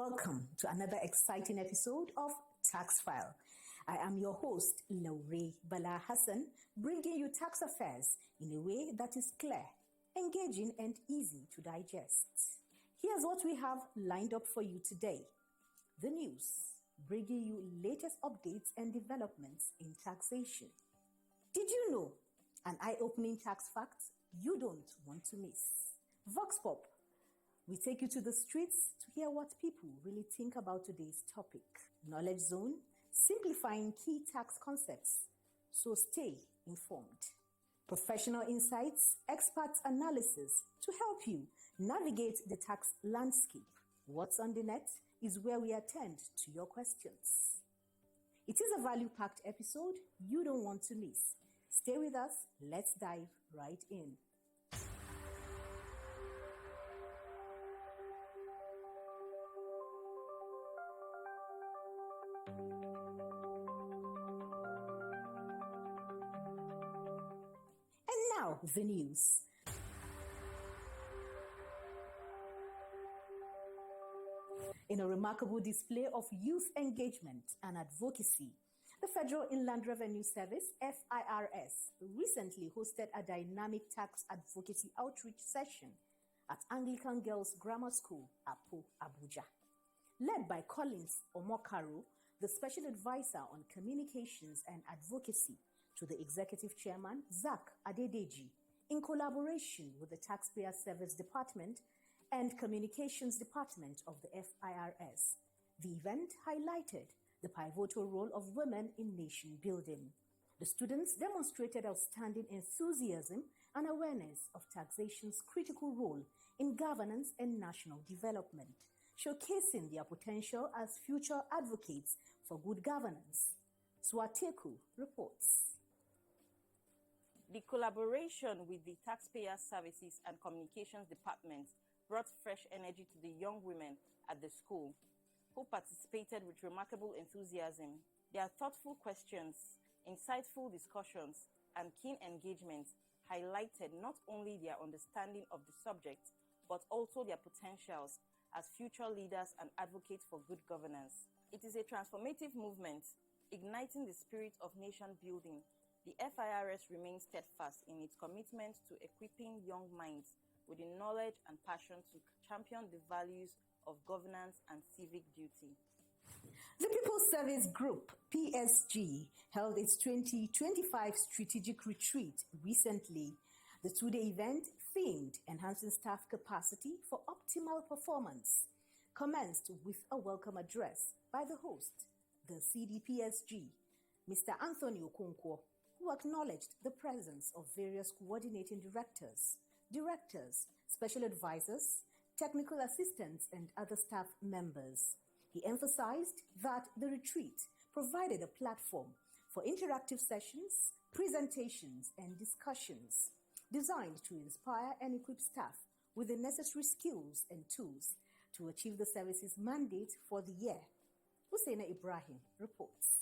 Welcome to another exciting episode of Tax File. I am your host, Laure Bala Hassan, bringing you tax affairs in a way that is clear, engaging, and easy to digest. Here's what we have lined up for you today. The news, bringing you latest updates and developments in taxation. Did you know an eye-opening tax fact you don't want to miss? Vox Pop, we take you to the streets to hear what people really think about today's topic. Knowledge Zone, simplifying key tax concepts, so stay informed. Professional insights, experts analysis to help you navigate the tax landscape. What's on the net is where we attend to your questions. It is a value-packed episode you don't want to miss. Stay with us. Let's dive right in. And now, the news. In a remarkable display of youth engagement and advocacy, the Federal Inland Revenue Service, FIRS, recently hosted a dynamic tax advocacy outreach session at Anglican Girls Grammar School, Apo, Abuja. Led by Collins Omokaro, the Special Advisor on Communications and Advocacy to the Executive Chairman, Zach Adedeji, in collaboration with the Taxpayer Service Department and Communications Department of the FIRS. The event highlighted the pivotal role of women in nation building. The students demonstrated outstanding enthusiasm and awareness of taxation's critical role in governance and national development, showcasing their potential as future advocates for good governance. Swateku reports. The collaboration with the Taxpayer Services and Communications Department brought fresh energy to the young women at the school, who participated with remarkable enthusiasm. Their thoughtful questions, insightful discussions, and keen engagement highlighted not only their understanding of the subject, but also their potentials as future leaders and advocates for good governance. It is a transformative movement, igniting the spirit of nation building. The FIRS remains steadfast in its commitment to equipping young minds with the knowledge and passion to champion the values of governance and civic duty. The People's Service Group, PSG, held its 2025 strategic retreat recently. The two-day event, themed Enhancing Staff Capacity for Optimal Performance, commenced with a welcome address by the host, the CDPSG, Mr. Anthony Okonkwo, who acknowledged the presence of various coordinating directors, special advisors, technical assistants, and other staff members. He emphasized that the retreat provided a platform for interactive sessions, presentations, and discussions designed to inspire and equip staff with the necessary skills and tools to achieve the service's mandate for the year. Husseina Ibrahim reports.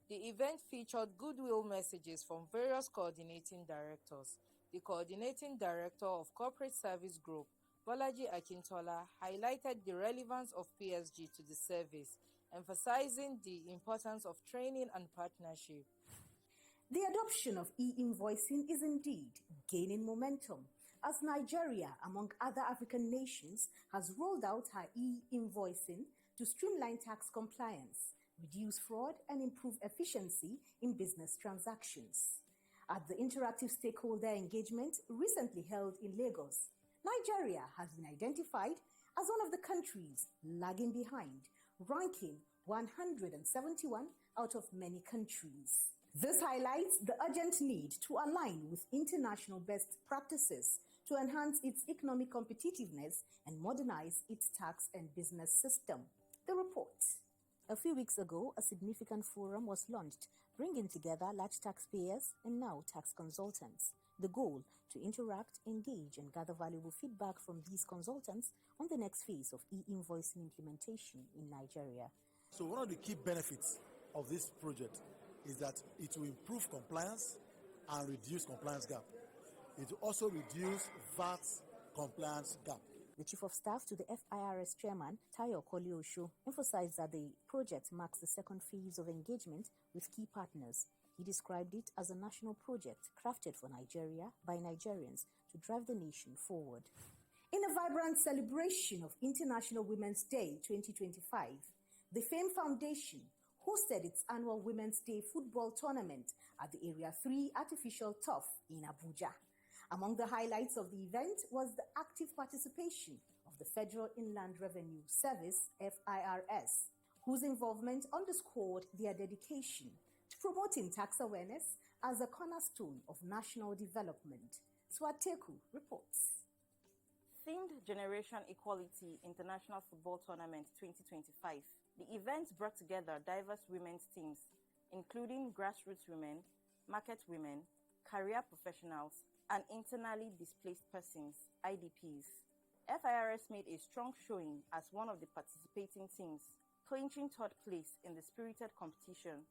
The event featured goodwill messages from various coordinating directors. The Coordinating Director of Corporate Service Group, Bolaji Akintola, highlighted the relevance of PSG to the service, emphasizing the importance of training and partnership. The adoption of e-invoicing is indeed gaining momentum, as Nigeria, among other African nations, has rolled out her e-invoicing to streamline tax compliance, reduce fraud, and improve efficiency in business transactions. At the interactive stakeholder engagement recently held in Lagos, Nigeria has been identified as one of the countries lagging behind, ranking 171 out of many countries. This highlights the urgent need to align with international best practices to enhance its economic competitiveness and modernize its tax and business system. The report. A few weeks ago, a significant forum was launched, bringing together large taxpayers and now tax consultants. The goal, to interact, engage, and gather valuable feedback from these consultants on the next phase of e-invoicing implementation in Nigeria. So one of the key benefits of this project is that it will improve compliance and reduce compliance gap. It will also reduce VAT compliance gap. The Chief of Staff to the FIRS Chairman, Tayo Koliosho, emphasized that the project marks the second phase of engagement with key partners. He described it as a national project crafted for Nigeria by Nigerians to drive the nation forward. In a vibrant celebration of International Women's Day 2025, the FAME Foundation hosted its annual Women's Day football tournament at the Area 3 Artificial Turf in Abuja. Among the highlights of the event was the active participation of the Federal Inland Revenue Service, FIRS, whose involvement underscored their dedication to promoting tax awareness as a cornerstone of national development. Swateku reports. Themed Generation Equality International Football Tournament 2025. The event brought together diverse women's teams, including grassroots women, market women, career professionals, and internally displaced persons, IDPs. FIRS made a strong showing as one of the participating teams, clinching third place in the spirited competition,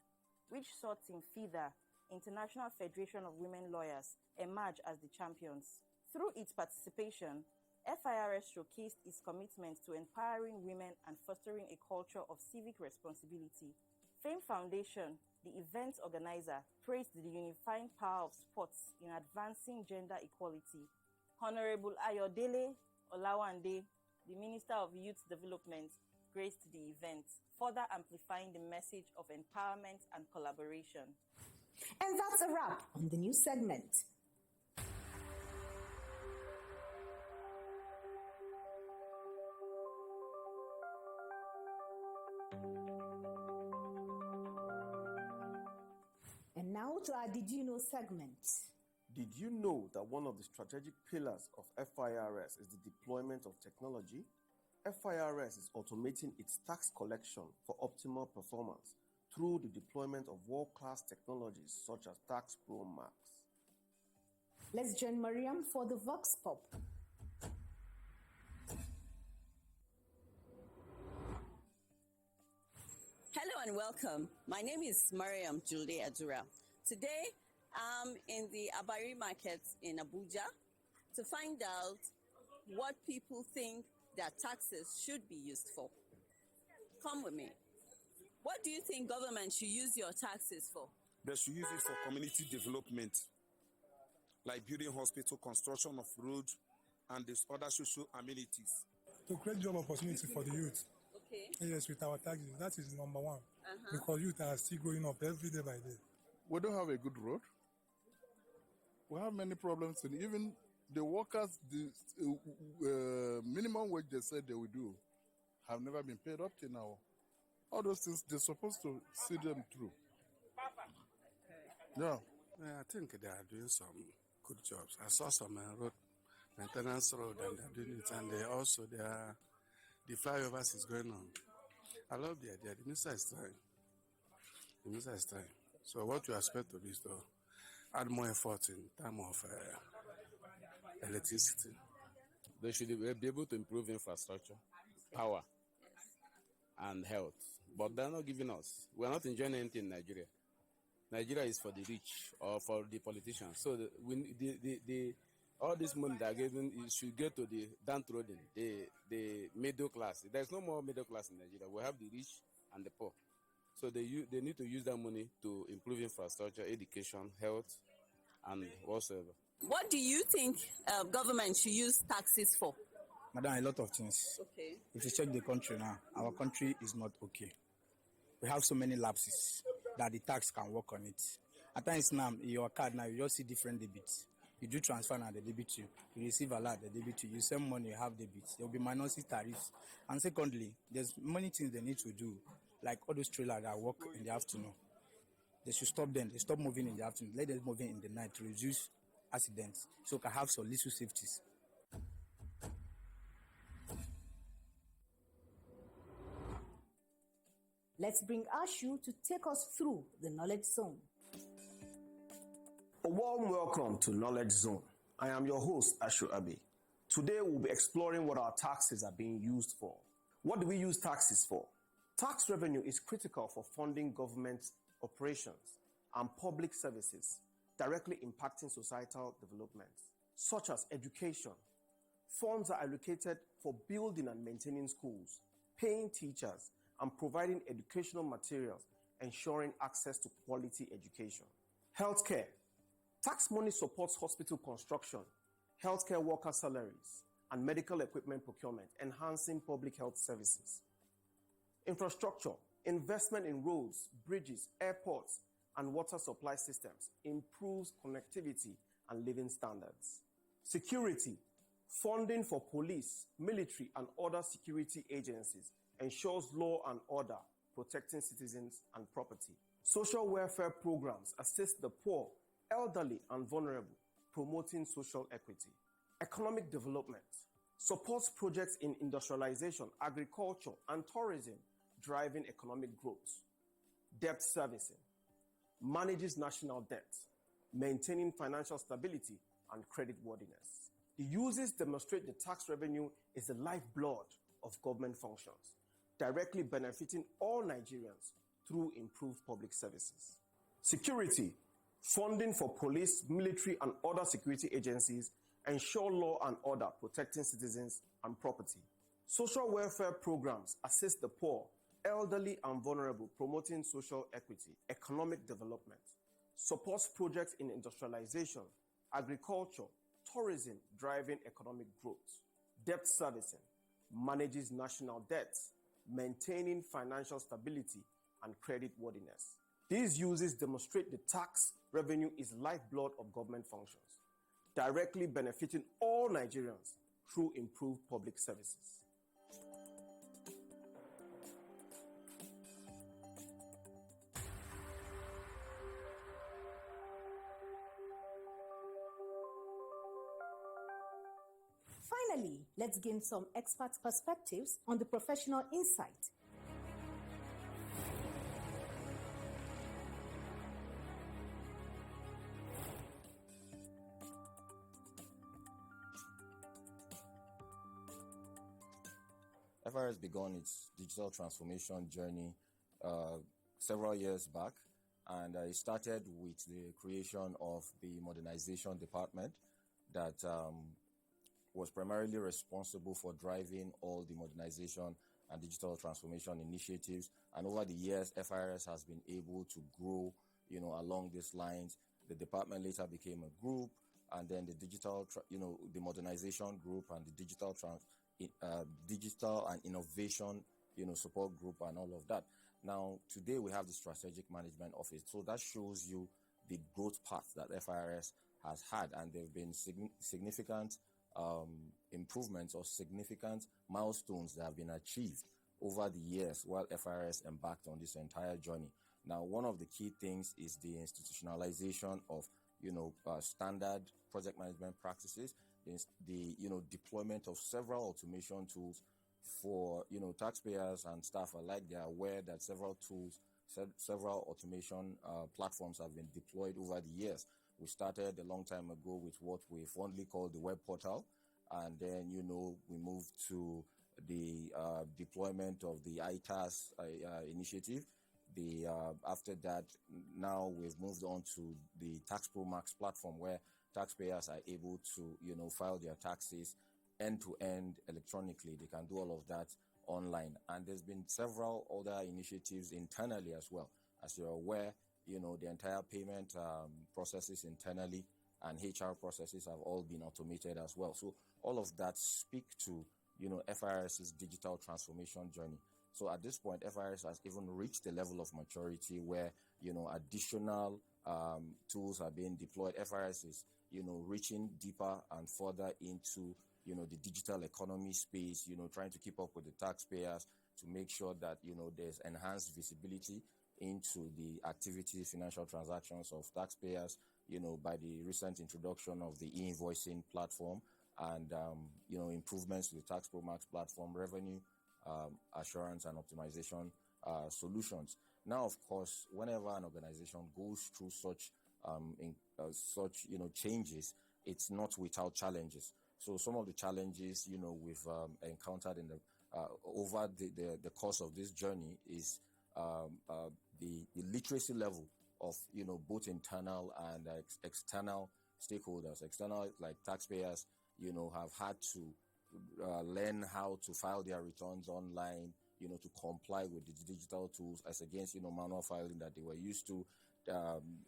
which saw Team FIDA, International Federation of Women Lawyers, emerge as the champions. Through its participation, FIRS showcased its commitment to empowering women and fostering a culture of civic responsibility. FAME Foundation, the event organizer, praised the unifying power of sports in advancing gender equality. Honorable Ayodele Olawande, the Minister of Youth Development, graced the event, further amplifying the message of empowerment and collaboration. And that's a wrap on the news segment. And now to our Did You Know segment. Did you know that one of the strategic pillars of FIRS is the deployment of technology? FIRS is automating its tax collection for optimal performance through the deployment of world-class technologies such as Tax Pro Max. Let's join Mariam for the Vox Pop. Hello and welcome. My name is Mariam Julie Adura. Today, I'm in the Abari market in Abuja to find out what people think their taxes should be used for. Come with me. What do you think government should use your taxes for? They should use it for community development, like building hospital, construction of roads, and these other social amenities. To create job opportunity for the youth. Okay. Yes, with our taxes, that is number one. Because youth are still growing up every day by day. We don't have a good road. We have many problems, and even the workers, the minimum wage they said they will do, have never been paid up till now. All those things, they're supposed to see them through. Yeah. I think they are doing some good jobs. I saw some road maintenance road, and they're doing it, and the flyovers is going on. I love the idea. The minister is trying. So what you expect to do is to add more effort in terms of electricity. They should be able to improve infrastructure, power, and health. But they're not giving us. We're not enjoying anything in Nigeria. Nigeria is for the rich or for the politicians. So all this money they're giving, it should get to the downtrodden, the middle class. There's no more middle class in Nigeria. We have the rich and the poor. So they need to use that money to improve infrastructure, education, health, and whatsoever. What do you think government should use taxes for? Madam, a lot of things. Okay. If you check the country now, our country is not okay. We have so many lapses that the tax can work on it. At times now, in your card now, you just see different debits. You do transfer now, they debit you. You receive a lot, they debit you. You send money, you have debits. There will be minority tariffs. And secondly, there's many things they need to do, like all those trailers that work in the afternoon. They should stop them. They stop moving in the afternoon. Let them move in the night to reduce accidents, so we can have some little safeties. Let's bring Ashu to take us through the Knowledge Zone. A warm welcome to Knowledge Zone. I am your host, Ashu Abe. Today we'll be exploring what our taxes are being used for. What do we use taxes for? Tax revenue is critical for funding government operations and public services directly impacting societal development, such as education, Funds are allocated for building and maintaining schools, paying teachers, and providing educational materials, ensuring access to quality education. Healthcare. Tax money supports hospital construction, healthcare worker salaries, and medical equipment procurement, enhancing public health services. Infrastructure. Investment in roads, bridges, airports, and water supply systems improves connectivity and living standards. Security. Funding for police, military, and other security agencies ensures law and order, protecting citizens and property. Social welfare programs assist the poor, elderly, and vulnerable, promoting social equity. Economic development supports projects in industrialization, agriculture, and tourism, driving economic growth. Debt servicing manages national debt, maintaining financial stability and creditworthiness. The uses demonstrate the tax revenue is the lifeblood of government functions, directly benefiting all Nigerians through improved public services. Security. Funding for police, military, and other security agencies ensure law and order, protecting citizens and property. Social welfare programs assist the poor, elderly, and vulnerable, promoting social equity. Economic development supports projects in industrialization, agriculture, tourism, driving economic growth. Debt servicing manages national debt, maintaining financial stability and creditworthiness. These uses demonstrate the tax revenue is lifeblood of government functions, directly benefiting all Nigerians through improved public services. Finally, let's gain some expert perspectives on the professional insight. FIRS began its digital transformation journey several years back, and it started with the creation of the modernization department that was primarily responsible for driving all the modernization and digital transformation initiatives. And over the years, FIRS has been able to grow, along these lines. The department later became a group, and then the the modernization group and the digital and innovation, support group and all of that. Now, today we have the strategic management office. So that shows you the growth path that FIRS has had, and there have been significant improvements or significant milestones that have been achieved over the years while FIRS embarked on this entire journey. Now, one of the key things is the institutionalization of, standard project management practices, the deployment of several automation tools for, taxpayers and staff alike. They are aware that several automation platforms have been deployed over the years. We started a long time ago with what we fondly call the web portal, and then, we moved to the deployment of the ITAS initiative. After that, now we've moved on to the Tax Pro Max platform, where taxpayers are able to, file their taxes end-to-end electronically. They can do all of that online. And there's been several other initiatives internally as well. As you're aware, the entire payment processes internally and HR processes have all been automated as well. So all of that speak to, FIRS's digital transformation journey. So at this point, FIRS has even reached the level of maturity where, additional tools are being deployed. FIRS is, reaching deeper and further into, the digital economy space, trying to keep up with the taxpayers to make sure that, there's enhanced visibility into the activity, financial transactions of taxpayers, by the recent introduction of the e-invoicing platform and, improvements to the Tax Pro Max platform, revenue assurance and optimization solutions. Now, of course, whenever an organization goes through such changes, it's not without challenges. So some of the challenges, we've encountered in over the course of this journey is the literacy level of, both internal and external stakeholders. External, like taxpayers, have had to learn how to file their returns online, to comply with the digital tools as against, manual filing that they were used to,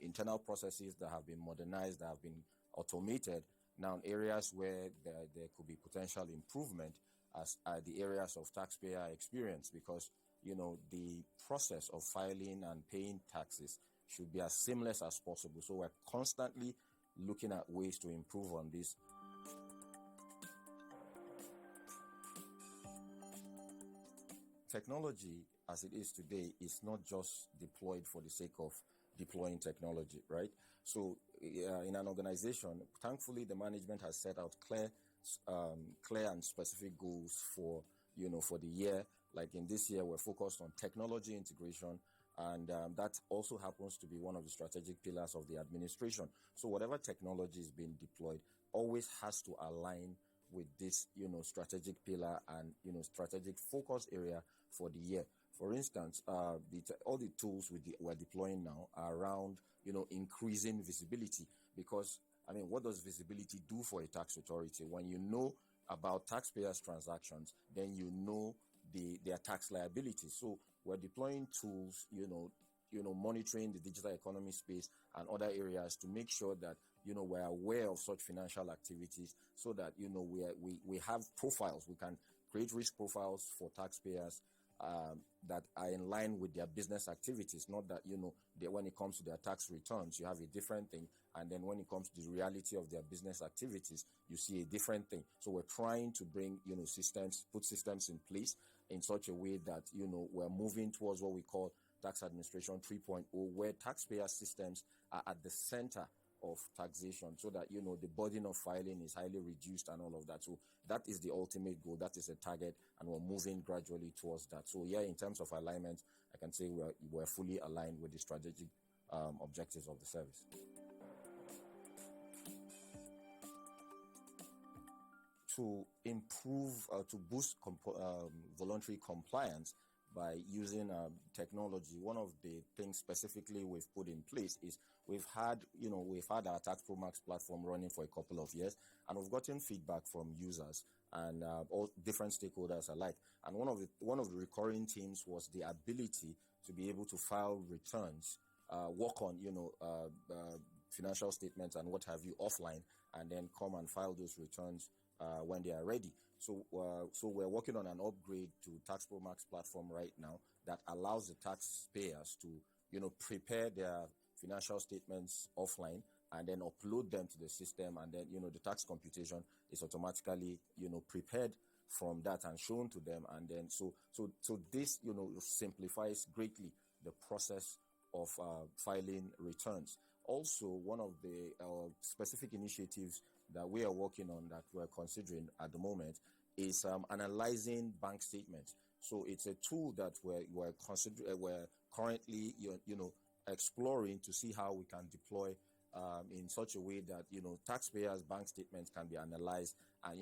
internal processes that have been modernized, that have been automated. Now, areas where there could be potential improvement as are the areas of taxpayer experience, because, the process of filing and paying taxes should be as seamless as possible. So we're constantly looking at ways to improve on this. Technology, as it is today, is not just deployed for the sake of deploying technology, right? So in an organization, thankfully, the management has set out clear and specific goals for the year. Like in this year, we're focused on technology integration, and that also happens to be one of the strategic pillars of the administration. So whatever technology is being deployed always has to align with this, strategic pillar and, strategic focus area for the year. For instance, all the tools we're deploying now are around, increasing visibility. Because, what does visibility do for a tax authority? When you know about taxpayers' transactions, then you know their tax liabilities. So we're deploying tools, monitoring the digital economy space and other areas to make sure that, we're aware of such financial activities, so that, we have profiles. We can create risk profiles for taxpayers that are in line with their business activities, not that, when it comes to their tax returns, you have a different thing. And then when it comes to the reality of their business activities, you see a different thing. So we're trying to bring, put systems in place in such a way that, we're moving towards what we call Tax Administration 3.0, where taxpayer systems are at the center of taxation, so that, the burden of filing is highly reduced and all of that. So that is the ultimate goal. That is a target, and we're moving gradually towards that. So yeah, in terms of alignment, I can say we're fully aligned with the strategic objectives of the service. To improve, to boost voluntary compliance by using technology, one of the things specifically we've put in place is we've had our Tax Pro Max platform running for a couple of years, and we've gotten feedback from users and all different stakeholders alike. And one of the recurring themes was the ability to be able to file returns, work on financial statements and what have you offline, and then come and file those returns when they are ready. So we're working on an upgrade to Tax Pro Max platform right now that allows the taxpayers to, prepare their financial statements offline and then upload them to the system, and then, the tax computation is automatically, prepared from that and shown to them. And then so this, simplifies greatly the process of filing returns. Also, one of the specific initiatives that we are working on, that we're considering at the moment, is analyzing bank statements. So it's a tool that we're currently exploring to see how we can deploy in such a way that taxpayers' bank statements can be analyzed, and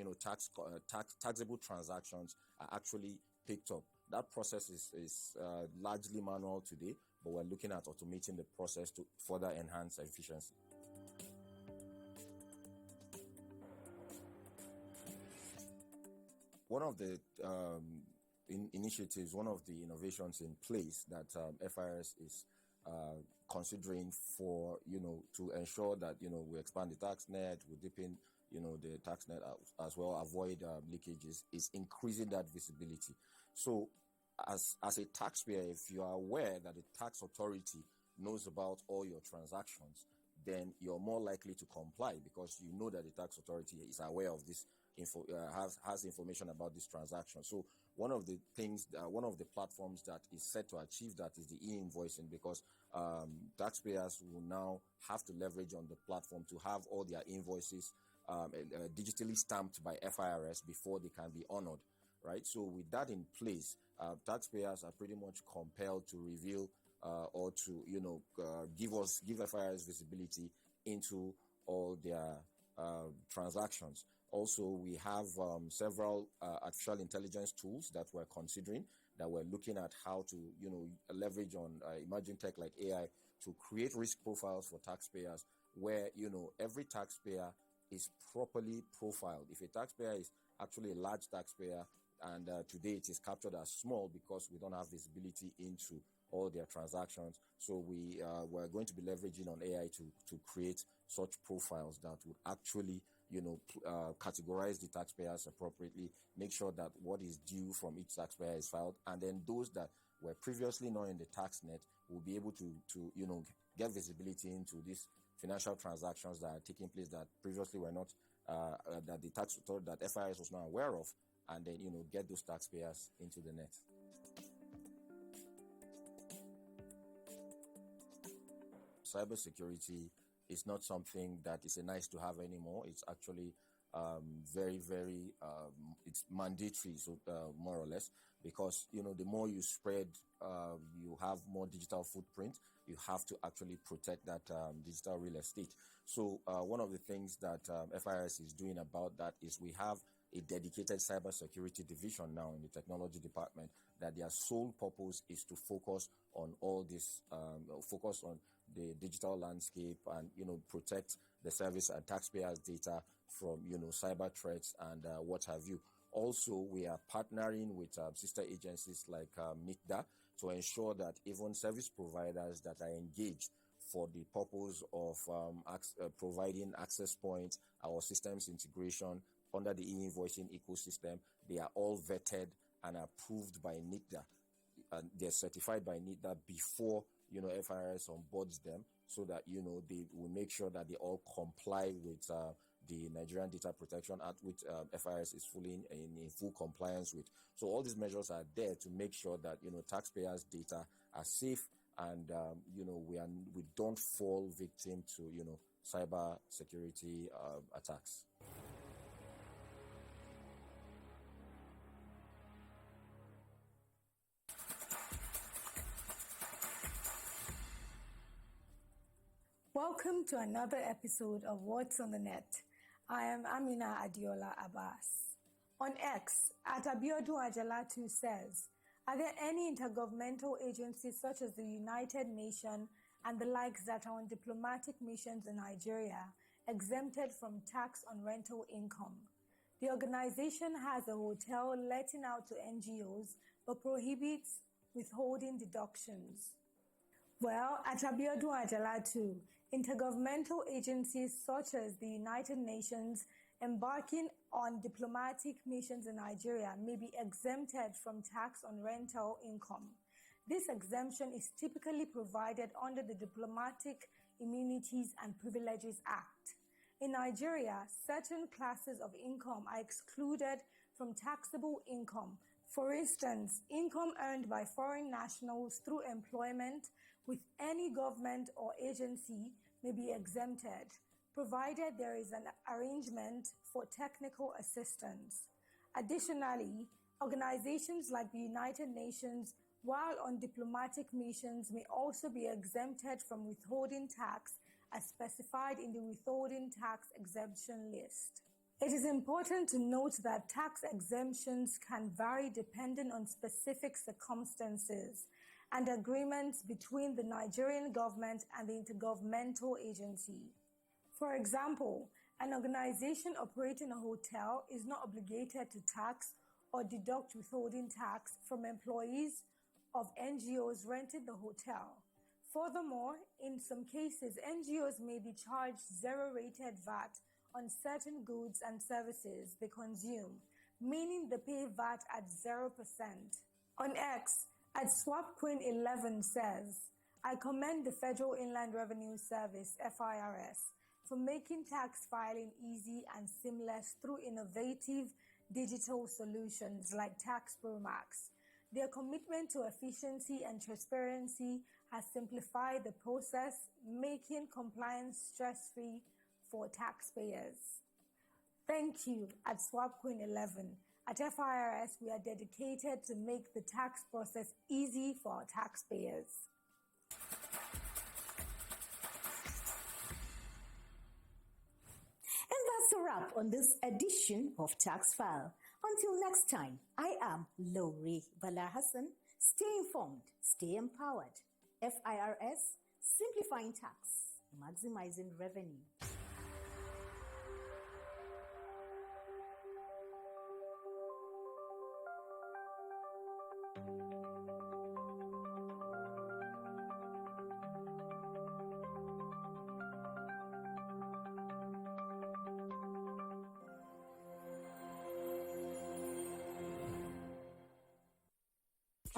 taxable transactions are actually picked up. That process is largely manual today, but we're looking at automating the process to further enhance efficiency. One of the initiatives, one of the innovations in place that FIRS is considering for, to ensure that, we expand the tax net, we deepen, the tax net as well, avoid leakages, is increasing that visibility. So as a taxpayer, if you are aware that the tax authority knows about all your transactions, then you're more likely to comply, because you know that the tax authority is aware of this has information about this transaction. So one of the things, one of the platforms that is set to achieve that is the e-invoicing, because taxpayers will now have to leverage on the platform to have all their invoices digitally stamped by FIRS before they can be honored, right? So with that in place, taxpayers are pretty much compelled to reveal or to give FIRS visibility into all their transactions. Also, we have several artificial intelligence tools that we're considering, that we're looking at how to, leverage on emerging tech like AI to create risk profiles for taxpayers, where, every taxpayer is properly profiled. If a taxpayer is actually a large taxpayer and today it is captured as small because we don't have visibility into all their transactions, so we're going to be leveraging on AI to create such profiles that would actually categorize the taxpayers appropriately, make sure that what is due from each taxpayer is filed, and then those that were previously not in the tax net will be able to get visibility into these financial transactions that are taking place that previously were not that the tax authority, that FIRS was not aware of, and then get those taxpayers into the net. Cybersecurity is not something that is a nice to have anymore. It's actually very, very, it's mandatory, so more or less, because the more you spread, you have more digital footprint. You have to actually protect that digital real estate. So one of the things that FIRS is doing about that is we have a dedicated cybersecurity division now in the technology department, that their sole purpose is to focus on all this, focus on the digital landscape and protect the service and taxpayers' data from cyber threats and what have you. Also, we are partnering with sister agencies like NICDA to ensure that even service providers that are engaged for the purpose of providing access points, our systems integration under the e-invoicing ecosystem, they are all vetted and approved by NICDA. And they're certified by NICDA before FIRS onboards them, so that they will make sure that they all comply with the Nigerian Data Protection Act, which FIRS is fully in full compliance with. So all these measures are there to make sure that taxpayers' data are safe, and we don't fall victim to cyber security attacks. Welcome to another episode of What's on the Net. I am Amina Adiola Abbas. On X, Abiodun Ajalatu says, are there any intergovernmental agencies such as the United Nations and the likes that are on diplomatic missions in Nigeria exempted from tax on rental income? The organization has a hotel letting out to NGOs but prohibits withholding deductions. Well, at Abiodun Ajalatu, intergovernmental agencies such as the United Nations embarking on diplomatic missions in Nigeria may be exempted from tax on rental income. This exemption is typically provided under the Diplomatic Immunities and Privileges Act. In Nigeria, certain classes of income are excluded from taxable income. For instance, income earned by foreign nationals through employment with any government or agency may be exempted, provided there is an arrangement for technical assistance. Additionally, organizations like the United Nations, while on diplomatic missions, may also be exempted from withholding tax as specified in the withholding tax exemption list. It is important to note that tax exemptions can vary depending on specific circumstances and agreements between the Nigerian government and the intergovernmental agency. For example, an organization operating a hotel is not obligated to tax or deduct withholding tax from employees of NGOs renting the hotel. Furthermore, in some cases, NGOs may be charged zero-rated VAT on certain goods and services they consume, meaning they pay VAT at 0%. On X, at SwapQueen11 says, I commend the Federal Inland Revenue Service, FIRS, for making tax filing easy and seamless through innovative digital solutions like Tax Pro Max. Their commitment to efficiency and transparency has simplified the process, making compliance stress-free for taxpayers. Thank you at SwapQueen11. At FIRS, we are dedicated to make the tax process easy for our taxpayers. And that's a wrap on this edition of Tax File. Until next time, I am Lori Bala Hassan. Stay informed, stay empowered. FIRS, simplifying tax, maximizing revenue.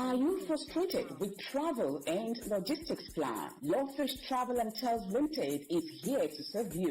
Are you frustrated with travel and logistics plan? Your Fish Travel and Tours Limited is here to serve you.